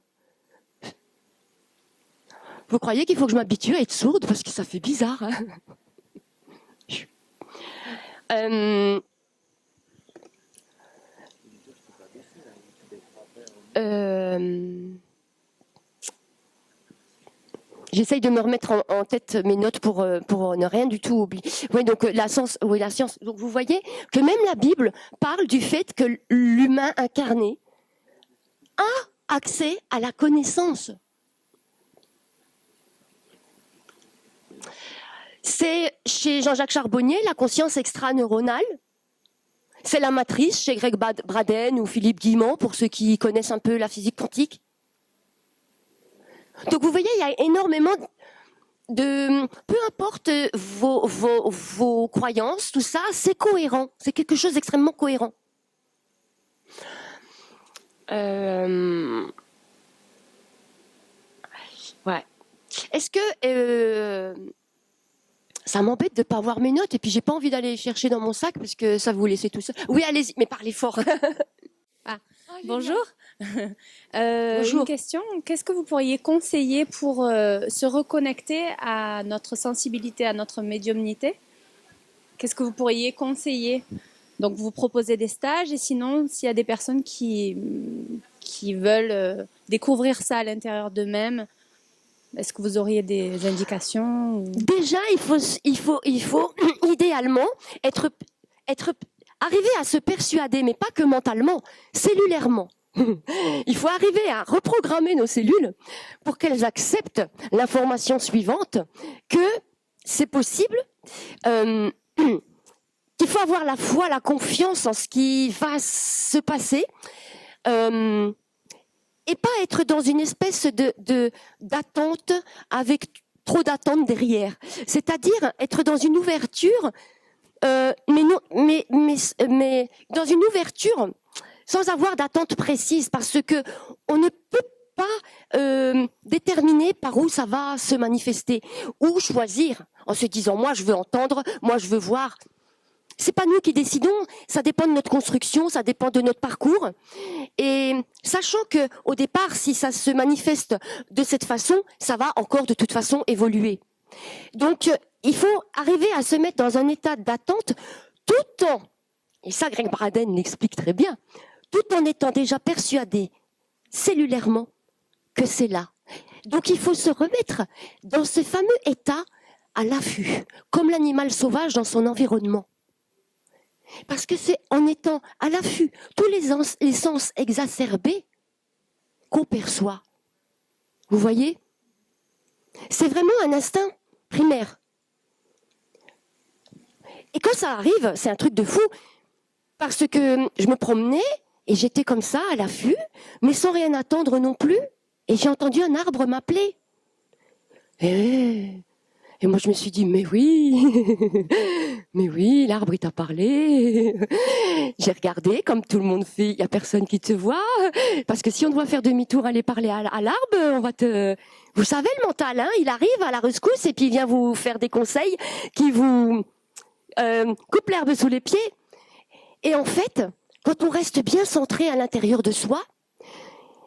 Vous croyez qu'il faut que je m'habitue à être sourde parce que ça fait bizarre, hein. J'essaye de me remettre en tête mes notes pour ne rien du tout oublier. Oui, donc la science. Donc vous voyez que même la Bible parle du fait que l'humain incarné a accès à la connaissance. C'est chez Jean-Jacques Charbonnier la conscience extraneuronale. C'est la matrice chez Greg Braden ou Philippe Guillemont pour ceux qui connaissent un peu la physique quantique. Donc vous voyez, il y a énormément de... Peu importe vos croyances, tout ça, c'est cohérent. C'est quelque chose d'extrêmement cohérent. Ouais. Est-ce que... ça m'embête de ne pas avoir mes notes et puis j'ai pas envie d'aller les chercher dans mon sac parce que ça vous laissez tout seul. Oui, allez-y, mais parlez fort. Bonjour. Bonjour. Une question. Qu'est-ce que vous pourriez conseiller pour se reconnecter à notre sensibilité, à notre médiumnité? Qu'est-ce que vous pourriez conseiller? Donc, vous proposez des stages et sinon, s'il y a des personnes qui veulent découvrir ça à l'intérieur d'eux-mêmes, Est-ce que vous auriez des indications ou... Déjà, il faut idéalement arriver à se persuader, mais pas que mentalement, cellulairement. Il faut arriver à reprogrammer nos cellules pour qu'elles acceptent l'information suivante, que c'est possible, qu'il faut avoir la foi, la confiance en ce qui va se passer, et pas être dans une espèce d'attente avec trop d'attente derrière. C'est-à-dire être dans une ouverture, mais dans une ouverture sans avoir d'attente précise, parce que on ne peut pas déterminer par où ça va se manifester, ou choisir en se disant moi je veux entendre, moi je veux voir. C'est pas nous qui décidons, ça dépend de notre construction, ça dépend de notre parcours. Et sachant que au départ, si ça se manifeste de cette façon, ça va encore de toute façon évoluer. Donc, il faut arriver à se mettre dans un état d'attente tout en, et ça Greg Braden l'explique très bien, tout en étant déjà persuadé cellulairement que c'est là. Donc, il faut se remettre dans ce fameux état à l'affût, comme l'animal sauvage dans son environnement. Parce que c'est en étant à l'affût, tous les sens exacerbés, qu'on perçoit. Vous voyez ? C'est vraiment un instinct primaire. Et quand ça arrive, c'est un truc de fou, parce que je me promenais et j'étais comme ça, à l'affût, mais sans rien attendre non plus, et j'ai entendu un arbre m'appeler. Et moi, je me suis dit, mais oui, l'arbre, il t'a parlé. J'ai regardé, comme tout le monde fait, il n'y a personne qui te voit. Parce que si on doit faire demi-tour, aller parler à l'arbre, on va te... Vous savez, le mental, hein, il arrive à la rescousse et puis il vient vous faire des conseils qui vous coupent l'herbe sous les pieds. Et en fait, quand on reste bien centré à l'intérieur de soi,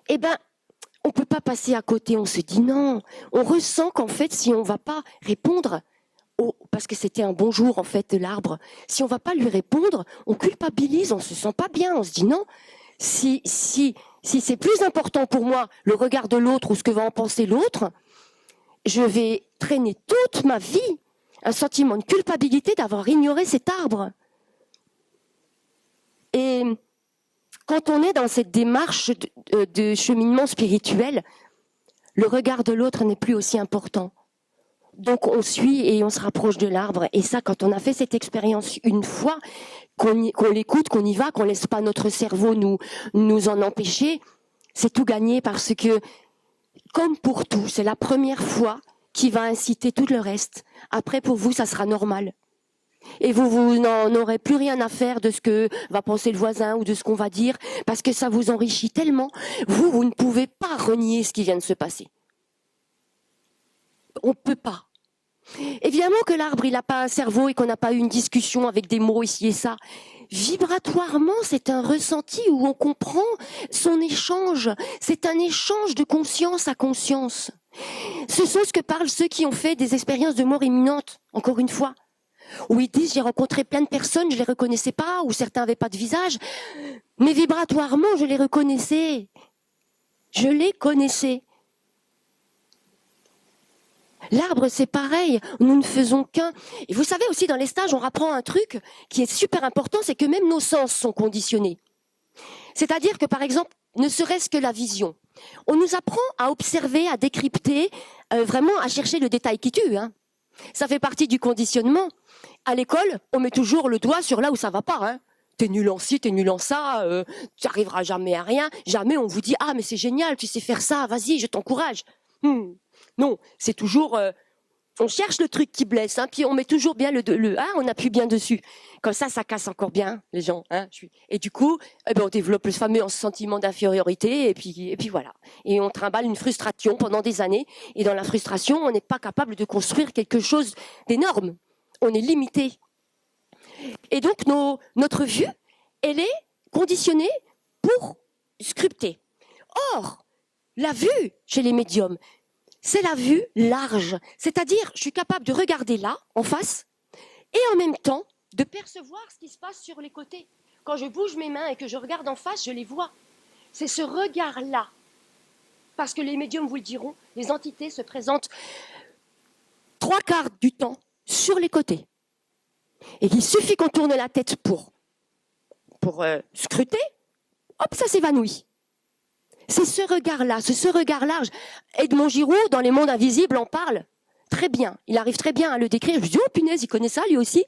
eh ben, on peut pas passer à côté, on se dit non. On ressent qu'en fait, si on va pas répondre, parce que c'était un bon jour en fait de l'arbre, si on va pas lui répondre, on culpabilise, on se sent pas bien, on se dit non. Si c'est plus important pour moi le regard de l'autre ou ce que va en penser l'autre, je vais traîner toute ma vie un sentiment de culpabilité d'avoir ignoré cet arbre. Et quand on est dans cette démarche de cheminement spirituel, le regard de l'autre n'est plus aussi important. Donc on suit et on se rapproche de l'arbre. Et ça, quand on a fait cette expérience une fois, qu'on l'écoute, qu'on y va, qu'on laisse pas notre cerveau nous en empêcher, c'est tout gagné, parce que, comme pour tout, c'est la première fois qui va inciter tout le reste. Après, pour vous, ça sera normal. Et vous n'en aurez plus rien à faire de ce que va penser le voisin ou de ce qu'on va dire, parce que ça vous enrichit tellement. Vous ne pouvez pas renier ce qui vient de se passer. On ne peut pas. Évidemment que l'arbre, il n'a pas un cerveau et qu'on n'a pas eu une discussion avec des mots ici et ça. Vibratoirement, c'est un ressenti où on comprend son échange. C'est un échange de conscience à conscience. Ce sont ce que parlent ceux qui ont fait des expériences de mort imminente, encore une fois. Où ils disent, j'ai rencontré plein de personnes, je les reconnaissais pas, ou certains n'avaient pas de visage, mais vibratoirement, je les reconnaissais. Je les connaissais. L'arbre, c'est pareil, nous ne faisons qu'un. Et vous savez aussi, dans les stages, on apprend un truc qui est super important, c'est que même nos sens sont conditionnés. C'est-à-dire que, par exemple, ne serait-ce que la vision. On nous apprend à observer, à décrypter, vraiment à chercher le détail qui tue. Hein. Ça fait partie du conditionnement. À l'école, on met toujours le doigt sur là où ça va pas. Hein. T'es nul en ci, t'es nul en ça, tu n'arriveras jamais à rien. Jamais on vous dit, ah mais c'est génial, tu sais faire ça, vas-y, je t'encourage. Non, c'est toujours, on cherche le truc qui blesse, hein, puis on met toujours bien on appuie bien dessus. Comme ça casse encore bien les gens. Hein, et du coup, on développe le fameux sentiment d'infériorité, et puis voilà. Et on trimballe une frustration pendant des années. Et dans la frustration, on n'est pas capable de construire quelque chose d'énorme. On est limité. Et donc, notre vue, elle est conditionnée pour sculpter. Or, la vue chez les médiums, c'est la vue large. C'est-à-dire, je suis capable de regarder là, en face, et en même temps, de percevoir ce qui se passe sur les côtés. Quand je bouge mes mains et que je regarde en face, je les vois. C'est ce regard-là. Parce que les médiums vous le diront, les entités se présentent 3/4 du temps sur les côtés. Et il suffit qu'on tourne la tête pour scruter, hop, ça s'évanouit. C'est ce regard-là, ce regard large. Edmond Giraud, dans Les Mondes Invisibles, en parle très bien. Il arrive très bien à le décrire. Je me dis, oh punaise, il connaît ça lui aussi.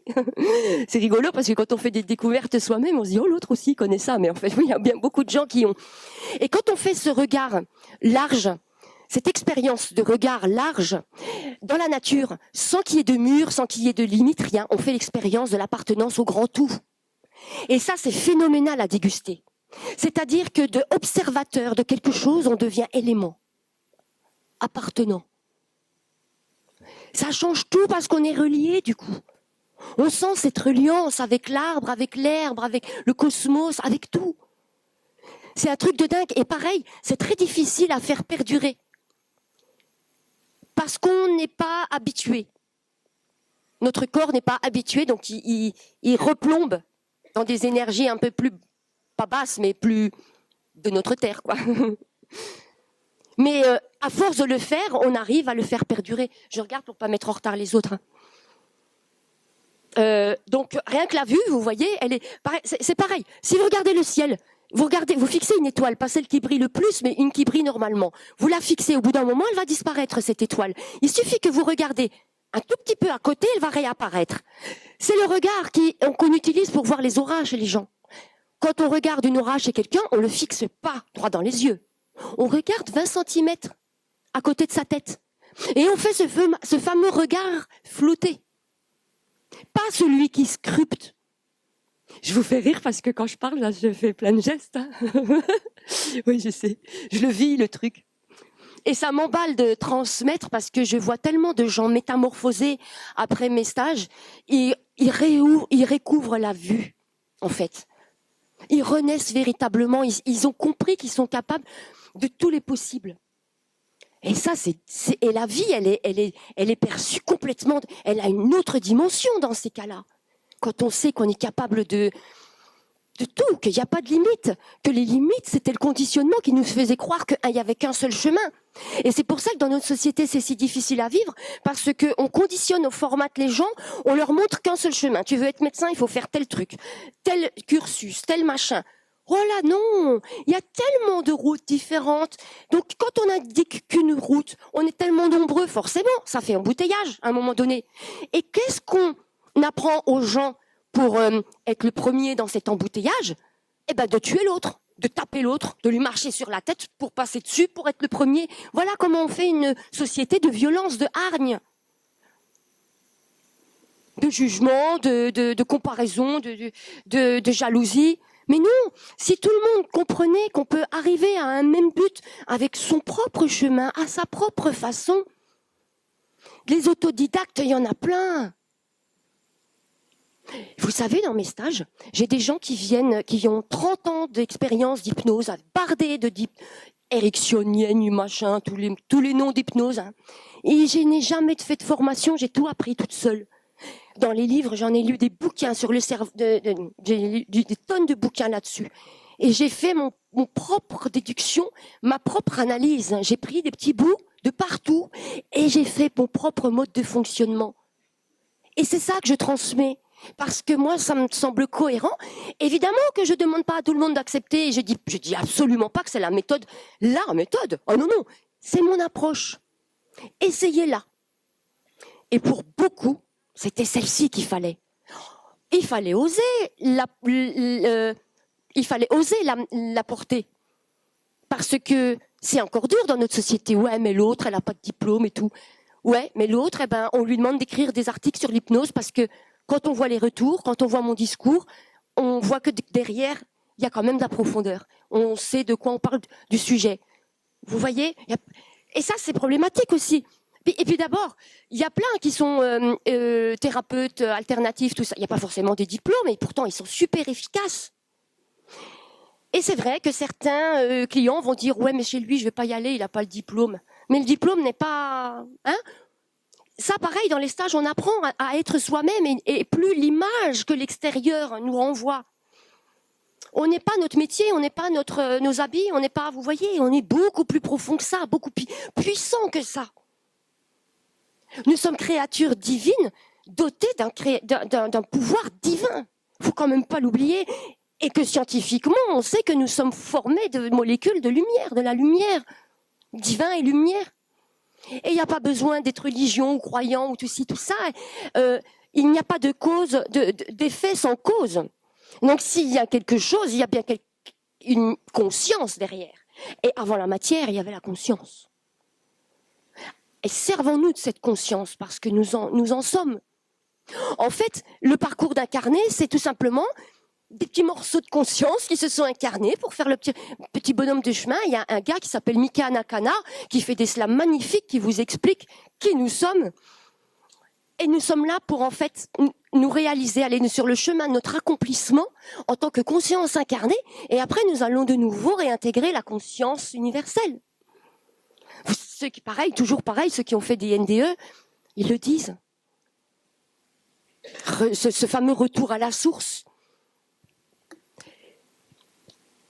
C'est rigolo parce que quand on fait des découvertes soi-même, on se dit, oh l'autre aussi il connaît ça. Mais en fait, oui, il y a bien beaucoup de gens qui ont. Et quand on fait ce regard large, cette expérience de regard large dans la nature, sans qu'il y ait de murs, sans qu'il y ait de limites, rien, on fait l'expérience de l'appartenance au grand tout. Et ça, c'est phénoménal à déguster. C'est-à-dire que de observateur de quelque chose, on devient élément, appartenant. Ça change tout parce qu'on est relié du coup. On sent cette reliance avec l'arbre, avec l'herbe, avec le cosmos, avec tout. C'est un truc de dingue. Et pareil, c'est très difficile à faire perdurer. Parce qu'on n'est pas habitué. Notre corps n'est pas habitué, donc il replombe dans des énergies un peu plus, pas basses, mais plus de notre terre, quoi. Mais à force de le faire, on arrive à le faire perdurer. Je regarde pour pas mettre en retard les autres. Donc rien que la vue, vous voyez, elle est pareil, c'est pareil. Si vous regardez le ciel, vous fixez une étoile, pas celle qui brille le plus, mais une qui brille normalement. Vous la fixez, au bout d'un moment, elle va disparaître cette étoile. Il suffit que vous regardez un tout petit peu à côté, elle va réapparaître. C'est le regard qu'on utilise pour voir les auras chez les gens. Quand on regarde une aura chez quelqu'un, on le fixe pas droit dans les yeux. On regarde 20 cm à côté de sa tête. Et on fait ce fameux regard flouté. Pas celui qui scrupte. Je vous fais rire parce que quand je parle, là, je fais plein de gestes. Hein. Oui, je sais. Je le vis, le truc. Et ça m'emballe de transmettre parce que je vois tellement de gens métamorphosés après mes stages. Ils recouvrent la vue, en fait. Ils renaissent véritablement. Ils ont compris qu'ils sont capables de tous les possibles. Et ça, et la vie, elle est perçue complètement. Elle a une autre dimension dans ces cas-là. Quand on sait qu'on est capable de tout, qu'il n'y a pas de limite, que les limites, c'était le conditionnement qui nous faisait croire qu'il n'y avait qu'un seul chemin. Et c'est pour ça que dans notre société, c'est si difficile à vivre, parce qu'on conditionne, on formate les gens, on leur montre qu'un seul chemin. Tu veux être médecin, il faut faire tel truc, tel cursus, tel machin. Oh là non, il y a tellement de routes différentes. Donc quand on n'indique qu'une route, on est tellement nombreux, forcément, ça fait embouteillage à un moment donné. Et qu'est-ce qu'on apprend aux gens pour être le premier dans cet embouteillage? Eh ben de tuer l'autre, de taper l'autre, de lui marcher sur la tête pour passer dessus, pour être le premier. Voilà comment on fait une société de violence, de hargne, de jugement, de comparaison, de jalousie. Mais non, si tout le monde comprenait qu'on peut arriver à un même but avec son propre chemin, à sa propre façon, les autodidactes, il y en a plein. Vous savez, dans mes stages, j'ai des gens qui ont 30 ans d'expérience d'hypnose, bardés de ericksonienne, machin, tous les noms d'hypnose. Hein. Et je n'ai jamais fait de formation, j'ai tout appris toute seule. Dans les livres, j'en ai lu des bouquins sur le cerveau, j'ai lu des tonnes de bouquins là-dessus. Et j'ai fait mon propre déduction, ma propre analyse. J'ai pris des petits bouts de partout et j'ai fait mon propre mode de fonctionnement. Et c'est ça que je transmets. Parce que moi, ça me semble cohérent. Évidemment que je ne demande pas à tout le monde d'accepter. Je dis absolument pas que c'est la méthode. Oh non, non. C'est mon approche. Essayez-la. Et pour beaucoup, c'était celle-ci qu'il fallait. Il fallait oser la porter. Parce que c'est encore dur dans notre société. Ouais, mais l'autre, elle n'a pas de diplôme et tout. Ouais, mais l'autre, on lui demande d'écrire des articles sur l'hypnose parce que quand on voit les retours, quand on voit mon discours, on voit que derrière, il y a quand même de la profondeur. On sait de quoi on parle du sujet. Vous voyez? Et ça, c'est problématique aussi. Et puis d'abord, il y a plein qui sont thérapeutes alternatifs, tout ça. Il n'y a pas forcément des diplômes, et pourtant, ils sont super efficaces. Et c'est vrai que certains clients vont dire « Ouais, mais chez lui, je ne vais pas y aller, il n'a pas le diplôme. » Mais le diplôme n'est pas... Hein? Ça, pareil, dans les stages, on apprend à être soi-même et plus l'image que l'extérieur nous renvoie. On n'est pas notre métier, on n'est pas nos habits, on n'est pas, vous voyez, on est beaucoup plus profond que ça, beaucoup plus puissant que ça. Nous sommes créatures divines, dotées d'un pouvoir divin. Il faut quand même pas l'oublier. Et que scientifiquement, on sait que nous sommes formés de molécules de lumière, de la lumière, divin et lumière. Et il n'y a pas besoin d'être religion ou croyant ou tout ci, tout ça. Il n'y a pas de cause, d'effet sans cause. Donc s'il y a quelque chose, il y a bien une conscience derrière. Et avant la matière, il y avait la conscience. Et servons-nous de cette conscience parce que nous en sommes. En fait, le parcours d'incarné, c'est tout simplement des petits morceaux de conscience qui se sont incarnés pour faire le petit bonhomme de chemin. Il y a un gars qui s'appelle Mika Nakana qui fait des slams magnifiques, qui vous explique qui nous sommes. Et nous sommes là pour en fait nous réaliser, aller sur le chemin de notre accomplissement en tant que conscience incarnée. Et après, nous allons de nouveau réintégrer la conscience universelle. Ceux qui, toujours pareil, ceux qui ont fait des NDE, ils le disent. Ce fameux retour à la source.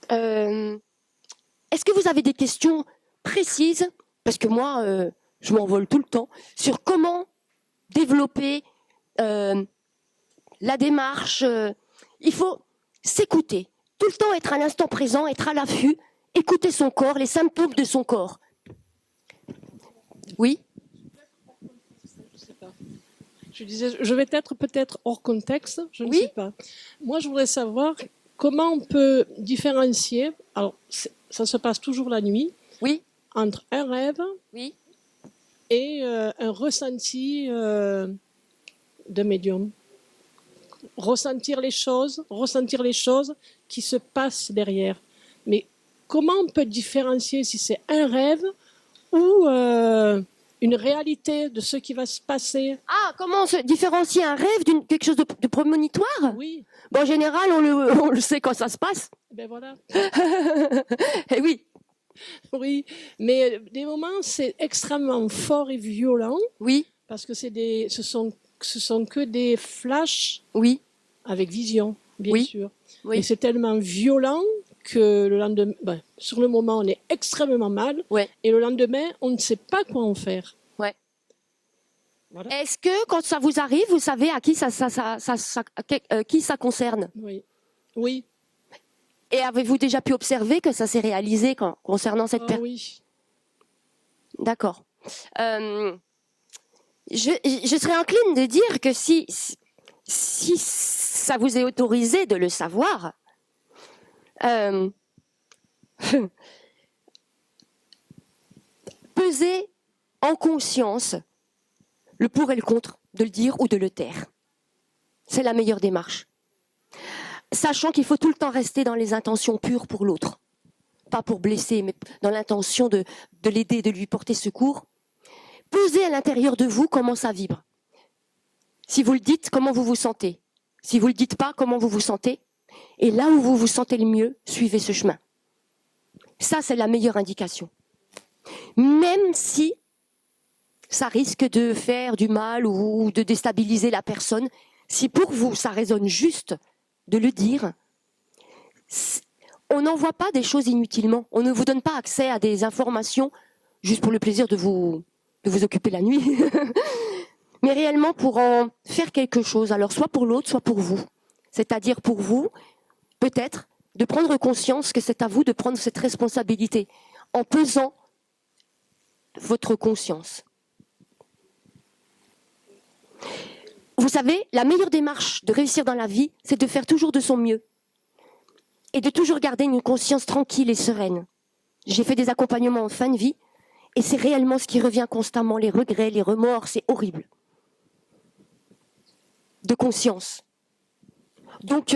Est-ce que vous avez des questions précises? Parce que moi, je m'envole tout le temps sur comment développer la démarche. Il faut s'écouter, tout le temps être à l'instant présent, être à l'affût, écouter son corps, les symptômes de son corps. Oui? Je sais pas. Je disais, je vais être peut-être hors contexte, je ne sais pas. Moi, je voudrais savoir comment on peut différencier, alors ça se passe toujours la nuit, oui, entre un rêve oui, et un ressenti de médium. Ressentir les choses qui se passent derrière. Mais comment on peut différencier si c'est un rêve ou une réalité de ce qui va se passer? Ah, comment se différencier un rêve d'une quelque chose de prémonitoire? Oui. Bon, en général, on le sait quand ça se passe. Ben voilà. Et oui. Oui, mais des moments, c'est extrêmement fort et violent. Oui. Parce que ce sont que des flashs. Oui. Avec vision, bien sûr. Oui. Et c'est tellement violent que le lendemain, sur le moment, on est extrêmement mal. Ouais. Et le lendemain, on ne sait pas quoi en faire. Ouais. Voilà. Est-ce que quand ça vous arrive, vous savez à qui qui ça concerne? Oui. Oui. Et avez-vous déjà pu observer que ça s'est réalisé concernant cette personne? Oui. D'accord. Je serais incline de dire que si ça vous est autorisé de le savoir, pesez en conscience le pour et le contre de le dire ou de le taire. C'est la meilleure démarche. Sachant qu'il faut tout le temps rester dans les intentions pures pour l'autre. Pas pour blesser, mais dans l'intention de l'aider, de lui porter secours. Pesez à l'intérieur de vous comment ça vibre. Si vous le dites, comment vous vous sentez? Si vous ne le dites pas, comment vous vous sentez? Et là où vous vous sentez le mieux, suivez ce chemin. Ça, c'est la meilleure indication. Même si ça risque de faire du mal ou de déstabiliser la personne, si pour vous, ça résonne juste de le dire, on n'envoie pas des choses inutilement. On ne vous donne pas accès à des informations juste pour le plaisir de vous occuper la nuit. Mais réellement pour en faire quelque chose, alors soit pour l'autre, soit pour vous. C'est-à-dire pour vous, peut-être, de prendre conscience que c'est à vous de prendre cette responsabilité, en pesant votre conscience. Vous savez, la meilleure démarche de réussir dans la vie, c'est de faire toujours de son mieux. Et de toujours garder une conscience tranquille et sereine. J'ai fait des accompagnements en fin de vie, et c'est réellement ce qui revient constamment, les regrets, les remords, c'est horrible. De conscience. Donc,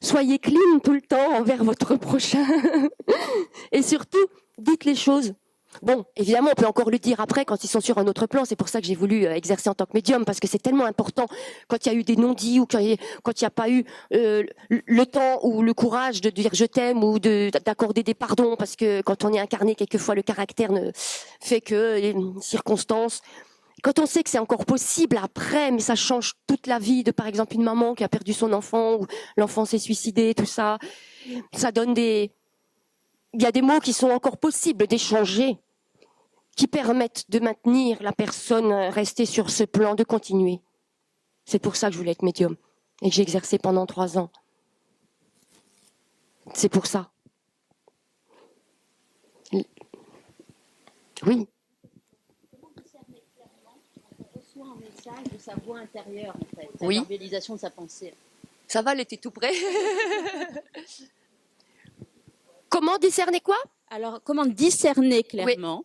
soyez clean tout le temps envers votre prochain. Et surtout, dites les choses. Bon, évidemment, on peut encore le dire après quand ils sont sur un autre plan. C'est pour ça que j'ai voulu exercer en tant que médium, parce que c'est tellement important quand il y a eu des non-dits ou quand il n'y a pas eu le temps ou le courage de dire je t'aime ou d'accorder des pardons, parce que quand on est incarné, quelquefois le caractère ne fait que les circonstances. quand on sait que c'est encore possible après, mais ça change toute la vie de, par exemple, une maman qui a perdu son enfant ou l'enfant s'est suicidé, tout ça, ça donne il y a des mots qui sont encore possibles d'échanger, qui permettent de maintenir la personne restée sur ce plan, de continuer. C'est pour ça que je voulais être médium et que j'ai exercé pendant 3 ans. C'est pour ça. Oui. Comment discerner clairement quand on reçoit un message de sa voix intérieure, en fait, la Oui. verbalisation de sa pensée? Ça va, elle était tout près. Comment discerner quoi? Alors, comment discerner clairement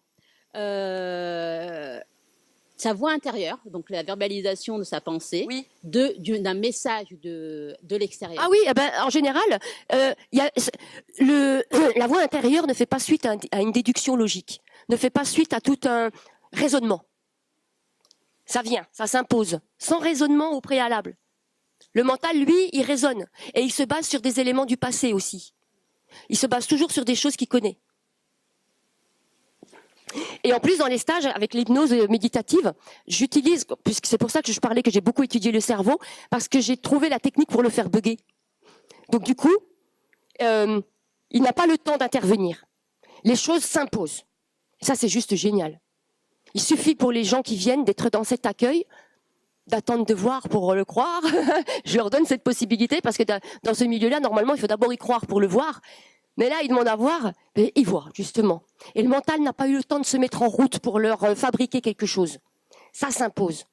sa voix intérieure, donc la verbalisation de sa pensée, Oui. d'un message de l'extérieur? Ah oui, eh ben, en général, la voix intérieure ne fait pas suite à une déduction logique, ne fait pas suite à tout un raisonnement. Ça vient, ça s'impose, sans raisonnement au préalable. Le mental, lui, il raisonne, et il se base sur des éléments du passé aussi. Il se base toujours sur des choses qu'il connaît. Et en plus, dans les stages, avec l'hypnose méditative, j'utilise, puisque c'est pour ça que je parlais que j'ai beaucoup étudié le cerveau, parce que j'ai trouvé la technique pour le faire bugger. Donc du coup, il n'a pas le temps d'intervenir. Les choses s'imposent. Ça, c'est juste génial. Il suffit pour les gens qui viennent d'être dans cet accueil, d'attendre de voir pour le croire. Je leur donne cette possibilité, parce que dans ce milieu-là, normalement, il faut d'abord y croire pour le voir. Mais là, ils demandent à voir, et ils voient, justement. Et le mental n'a pas eu le temps de se mettre en route pour leur fabriquer quelque chose. Ça s'impose.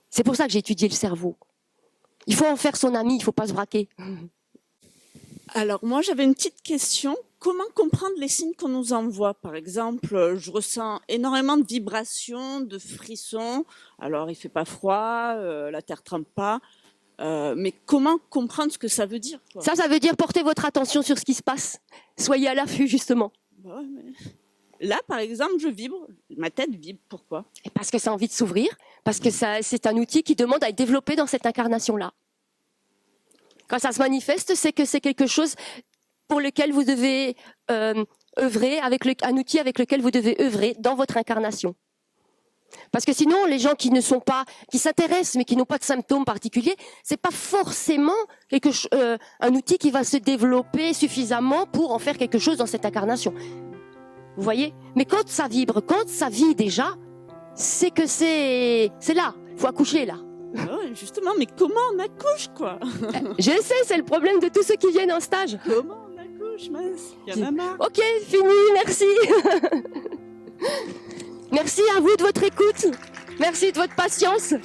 C'est pour ça que j'ai étudié le cerveau. Il faut en faire son ami, il ne faut pas se braquer. Alors moi j'avais une petite question. Comment comprendre les signes qu'on nous envoie? Par exemple, je ressens énormément de vibrations, de frissons. Alors il fait pas froid, la terre trempe pas. Mais comment comprendre ce que ça veut dire, quoi? Ça veut dire porter votre attention sur ce qui se passe. Soyez à l'affût, justement. Bah ouais, mais... Là, par exemple, je vibre. Ma tête vibre. Pourquoi? Et parce que ça a envie de s'ouvrir, parce que c'est un outil qui demande à être développé dans cette incarnation-là. Quand ça se manifeste, c'est que c'est quelque chose pour lequel vous devez œuvrer, un outil avec lequel vous devez œuvrer dans votre incarnation. Parce que sinon, les gens qui s'intéressent mais qui n'ont pas de symptômes particuliers, c'est pas forcément un outil qui va se développer suffisamment pour en faire quelque chose dans cette incarnation. Vous voyez? Mais quand ça vibre, quand ça vit déjà, c'est que c'est là. Il faut accoucher là. Ah ouais, justement, mais comment on accouche, quoi? Je sais, c'est le problème de tous ceux qui viennent en stage. Comment on accouche, mince? Il y en a marre. Ok, fini, merci. Merci à vous de votre écoute. Merci de votre patience.